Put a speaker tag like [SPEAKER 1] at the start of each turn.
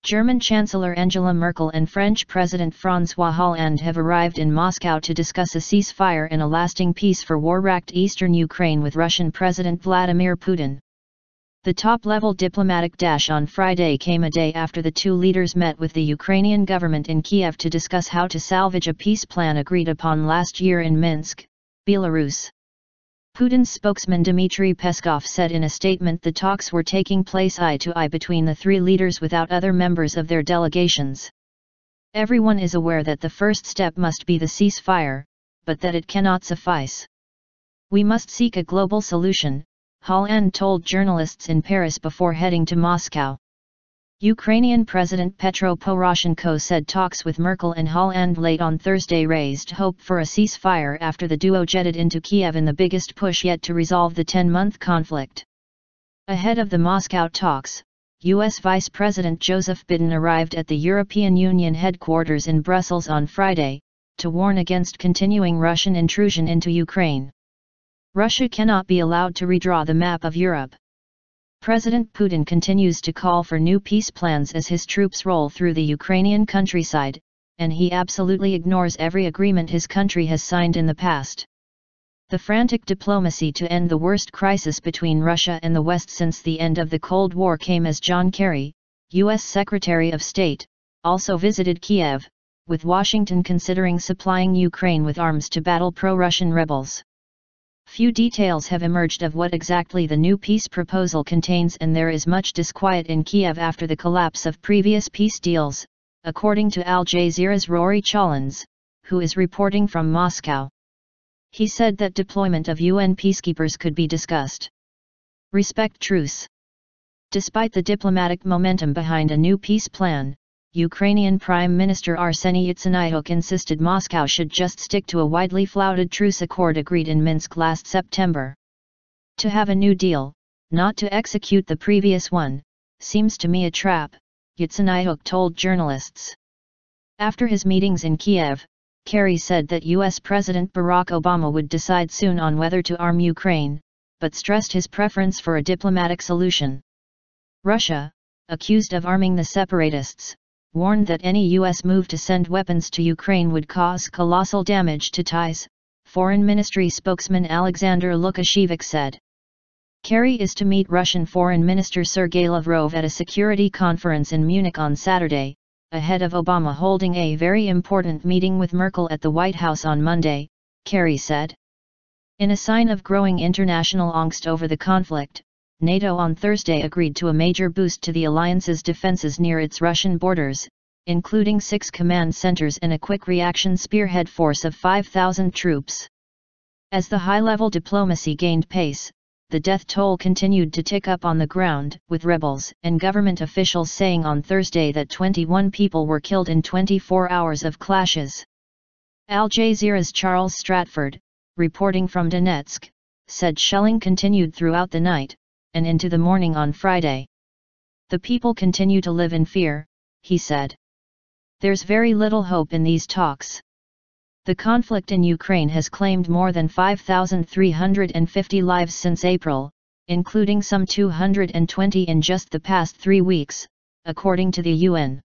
[SPEAKER 1] German Chancellor Angela Merkel and French President Francois Hollande have arrived in Moscow to discuss a ceasefire and a lasting peace for war-wracked eastern Ukraine with Russian President Vladimir Putin. The top-level diplomatic dash on Friday came a day after the two leaders met with the Ukrainian government in Kiev to discuss how to salvage a peace plan agreed upon last year in Minsk, Belarus. Putin's spokesman Dmitry Peskov said in a statement the talks were taking place eye to eye between the three leaders without other members of their delegations. Everyone is aware that the first step must be the ceasefire, but that it cannot suffice. We must seek a global solution, Hollande told journalists in Paris before heading to Moscow. Ukrainian President Petro Poroshenko said talks with Merkel and Hollande late on Thursday raised hope for a ceasefire after the duo jetted into Kiev in the biggest push yet to resolve the 10-month conflict. Ahead of the Moscow talks, U.S. Vice President Joseph Biden arrived at the European Union headquarters in Brussels on Friday, to warn against continuing Russian intrusion into Ukraine. Russia cannot be allowed to redraw the map of Europe. President Putin continues to call for new peace plans as his troops roll through the Ukrainian countryside, and he absolutely ignores every agreement his country has signed in the past. The frantic diplomacy to end the worst crisis between Russia and the West since the end of the Cold War came as John Kerry, U.S. Secretary of State, also visited Kiev, with Washington considering supplying Ukraine with arms to battle pro-Russian rebels. Few details have emerged of what exactly the new peace proposal contains, and there is much disquiet in Kiev after the collapse of previous peace deals, according to Al Jazeera's Rory Chalens, who is reporting from Moscow. He said that deployment of UN peacekeepers could be discussed. Respect truce. Despite the diplomatic momentum behind a new peace plan, Ukrainian Prime Minister Arseniy Yatsenyuk insisted Moscow should just stick to a widely flouted truce accord agreed in Minsk last September. To have a new deal, not to execute the previous one, seems to me a trap, Yatsenyuk told journalists. After his meetings in Kiev, Kerry said that U.S. President Barack Obama would decide soon on whether to arm Ukraine, but stressed his preference for a diplomatic solution. Russia, accused of arming the separatists, warned that any U.S. move to send weapons to Ukraine would cause colossal damage to ties, Foreign Ministry spokesman Alexander Lukashevich said. Kerry is to meet Russian Foreign Minister Sergei Lavrov at a security conference in Munich on Saturday, ahead of Obama holding a very important meeting with Merkel at the White House on Monday, Kerry said. In a sign of growing international angst over the conflict, NATO on Thursday agreed to a major boost to the alliance's defenses near its Russian borders, including 6 command centers and a quick reaction spearhead force of 5,000 troops. As the high-level diplomacy gained pace, the death toll continued to tick up on the ground, with rebels and government officials saying on Thursday that 21 people were killed in 24 hours of clashes. Al Jazeera's Charles Stratford, reporting from Donetsk, said shelling continued throughout the night, and into the morning on Friday. The people continue to live in fear, he said. There's very little hope in these talks. The conflict in Ukraine has claimed more than 5,350 lives since April, including some 220 in just the past 3 weeks, according to the UN.